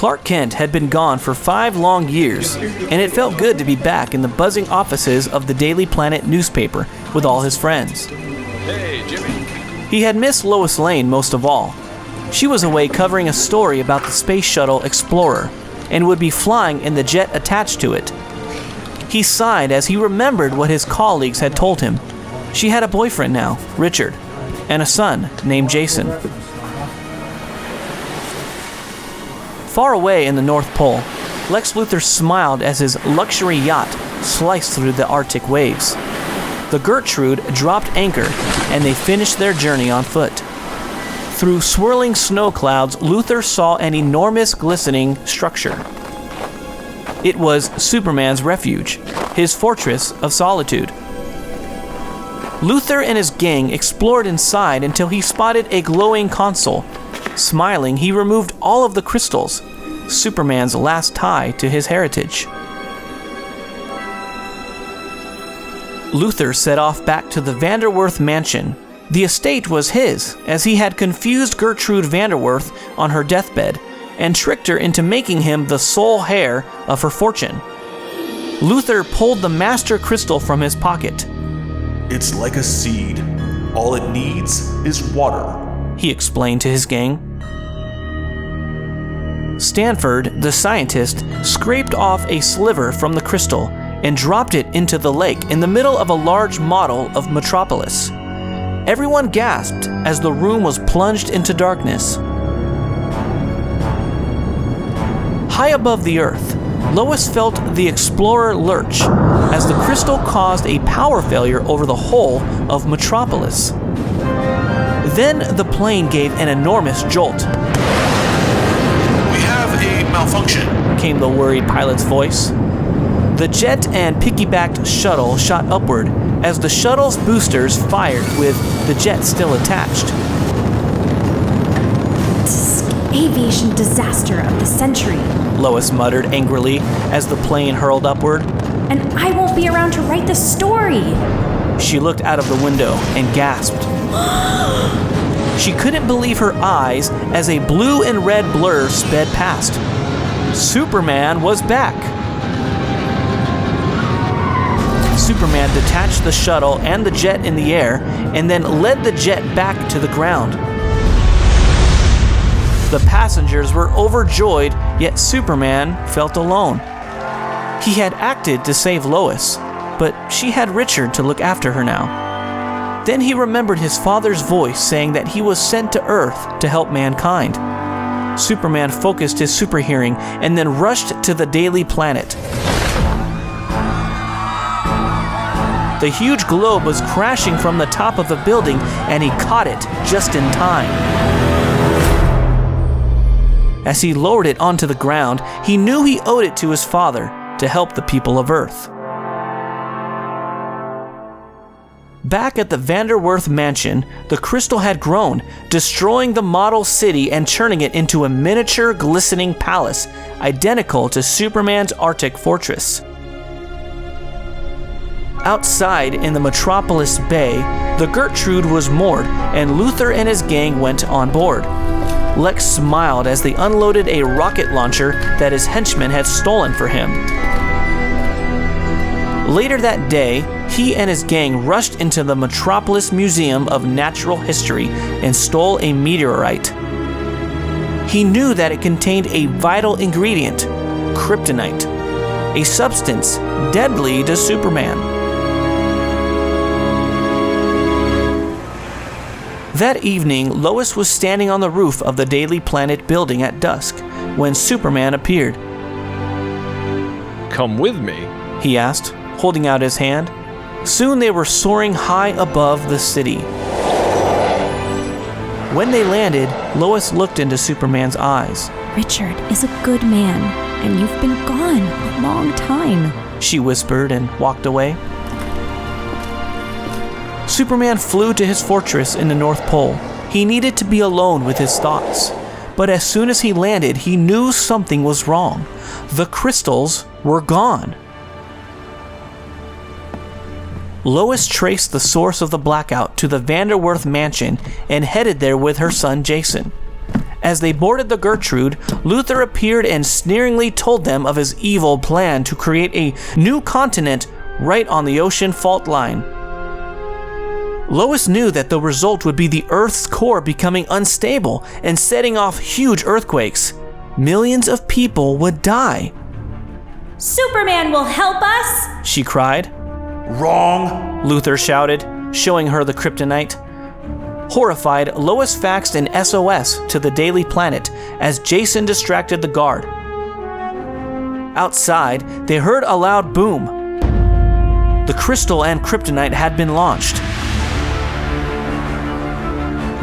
Clark Kent had been gone for 5 long years, and it felt good to be back in the buzzing offices of the Daily Planet newspaper with all his friends. Hey, Jimmy. He had missed Lois Lane most of all. She was away covering a story about the Space Shuttle Explorer and would be flying in the jet attached to it. He sighed as he remembered what his colleagues had told him. She had a boyfriend now, Richard, and a son named Jason. Far away in the North Pole, Lex Luthor smiled as his luxury yacht sliced through the Arctic waves. The Gertrude dropped anchor, and they finished their journey on foot. Through swirling snow clouds, Luthor saw an enormous glistening structure. It was Superman's Refuge, his fortress of solitude. Luthor and his gang explored inside until he spotted a glowing console. Smiling, he removed all of the crystals, Superman's last tie to his heritage. Luthor set off back to the Vanderwerth mansion. The estate was his, as he had confused Gertrude Vanderwerth on her deathbed and tricked her into making him the sole heir of her fortune. Luthor pulled the master crystal from his pocket. It's like a seed. All it needs is water, he explained to his gang. Stanford, the scientist, scraped off a sliver from the crystal and dropped it into the lake in the middle of a large model of Metropolis. Everyone gasped as the room was plunged into darkness. High above the earth, Lois felt the Explorer lurch as the crystal caused a power failure over the whole of Metropolis. Then the plane gave an enormous jolt. We have a malfunction, came the worried pilot's voice. The jet and piggybacked shuttle shot upward as the shuttle's boosters fired with the jet still attached. Aviation disaster of the century, Lois muttered angrily as the plane hurled upward. And I won't be around to write the story. She looked out of the window and gasped. She couldn't believe her eyes as a blue and red blur sped past. Superman was back. Superman detached the shuttle and the jet in the air and then led the jet back to the ground. The passengers were overjoyed, yet Superman felt alone. He had acted to save Lois, but she had Richard to look after her now. Then he remembered his father's voice saying that he was sent to Earth to help mankind. Superman focused his super hearing and then rushed to the Daily Planet. The huge globe was crashing from the top of the building, and he caught it just in time. As he lowered it onto the ground, he knew he owed it to his father to help the people of Earth. Back at the Vanderwerth mansion, the crystal had grown, destroying the model city and turning it into a miniature glistening palace, identical to Superman's Arctic fortress. Outside in the Metropolis Bay, the Gertrude was moored, and Luthor and his gang went on board. Lex smiled as they unloaded a rocket launcher that his henchmen had stolen for him. Later that day, he and his gang rushed into the Metropolis Museum of Natural History and stole a meteorite. He knew that it contained a vital ingredient, kryptonite, a substance deadly to Superman. That evening, Lois was standing on the roof of the Daily Planet building at dusk when Superman appeared. Come with me, he asked, holding out his hand. Soon they were soaring high above the city. When they landed, Lois looked into Superman's eyes. Richard is a good man, and you've been gone a long time, she whispered and walked away. Superman flew to his fortress in the North Pole. He needed to be alone with his thoughts. But as soon as he landed, he knew something was wrong. The crystals were gone. Lois traced the source of the blackout to the Vanderwerth mansion and headed there with her son Jason. As they boarded the Gertrude, Luthor appeared and sneeringly told them of his evil plan to create a new continent right on the ocean fault line. Lois knew that the result would be the Earth's core becoming unstable and setting off huge earthquakes. Millions of people would die. Superman will help us, she cried. Wrong! Luthor shouted, showing her the kryptonite. Horrified, Lois faxed an SOS to the Daily Planet as Jason distracted the guard. Outside, they heard a loud boom. The crystal and kryptonite had been launched.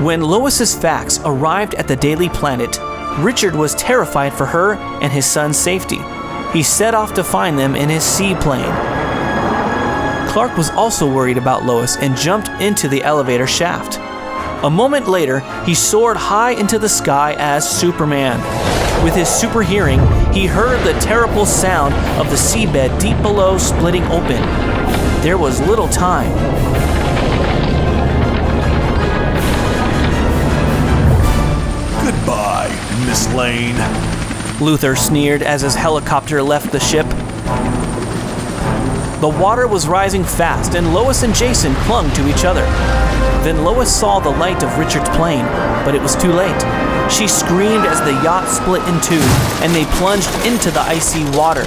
When Lois's fax arrived at the Daily Planet, Richard was terrified for her and his son's safety. He set off to find them in his seaplane. Clark was also worried about Lois and jumped into the elevator shaft. A moment later, he soared high into the sky as Superman. With his super hearing, he heard the terrible sound of the seabed deep below splitting open. There was little time. Goodbye, Miss Lane. Luthor sneered as his helicopter left the ship. The water was rising fast, and Lois and Jason clung to each other. Then Lois saw the light of Richard's plane, but it was too late. She screamed as the yacht split in two, and they plunged into the icy water.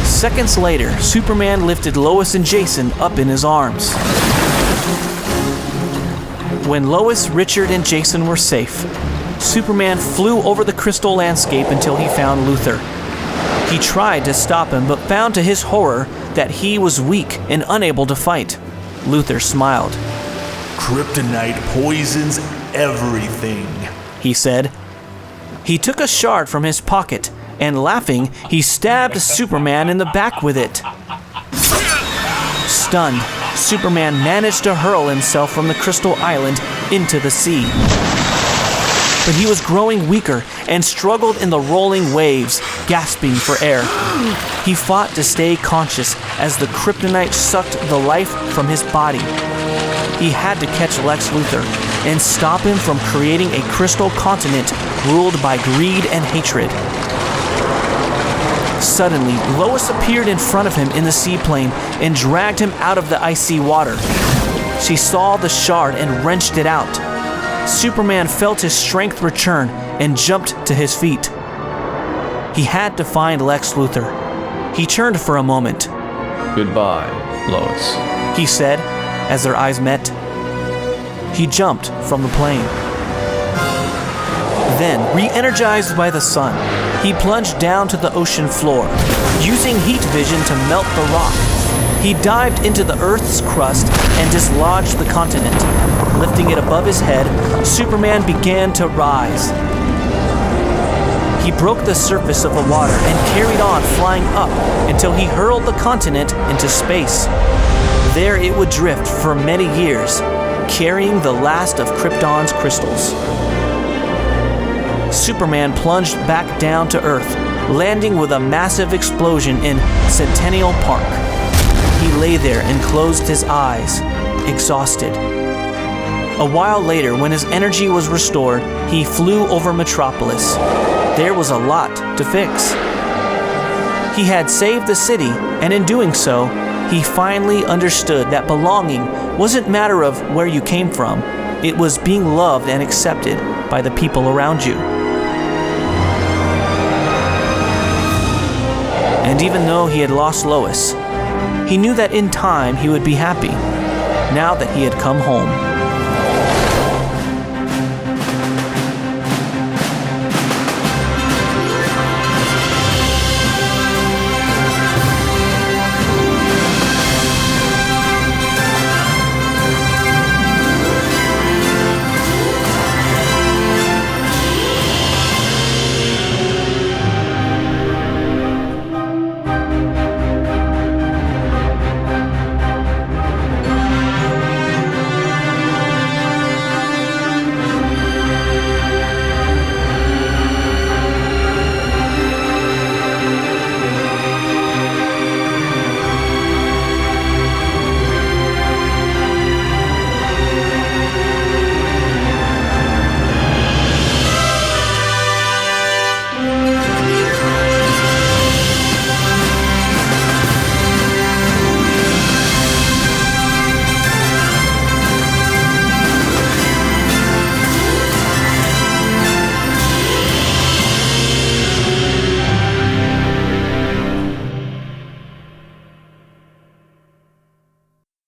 Seconds later, Superman lifted Lois and Jason up in his arms. When Lois, Richard, and Jason were safe, Superman flew over the crystal landscape until he found Luthor. He tried to stop him, but found to his horror that he was weak and unable to fight. Luthor smiled. Kryptonite poisons everything, he said. He took a shard from his pocket, and laughing, he stabbed Superman in the back with it. Stunned, Superman managed to hurl himself from the crystal island into the sea. But he was growing weaker and struggled in the rolling waves, gasping for air. He fought to stay conscious as the kryptonite sucked the life from his body. He had to catch Lex Luthor and stop him from creating a crystal continent ruled by greed and hatred. Suddenly, Lois appeared in front of him in the seaplane and dragged him out of the icy water. She saw the shard and wrenched it out. Superman felt his strength return and jumped to his feet. He had to find Lex Luthor. He turned for a moment. Goodbye, Lois, he said as their eyes met. He jumped from the plane. Then, re-energized by the sun, he plunged down to the ocean floor, using heat vision to melt the rock. He dived into the Earth's crust and dislodged the continent. Lifting it above his head, Superman began to rise. He broke the surface of the water and carried on flying up until he hurled the continent into space. There it would drift for many years, carrying the last of Krypton's crystals. Superman plunged back down to Earth, landing with a massive explosion in Centennial Park. He lay there and closed his eyes, exhausted. A while later, when his energy was restored, he flew over Metropolis. There was a lot to fix. He had saved the city, and in doing so, he finally understood that belonging wasn't a matter of where you came from. It was being loved and accepted by the people around you. And even though he had lost Lois, he knew that in time he would be happy, now that he had come home.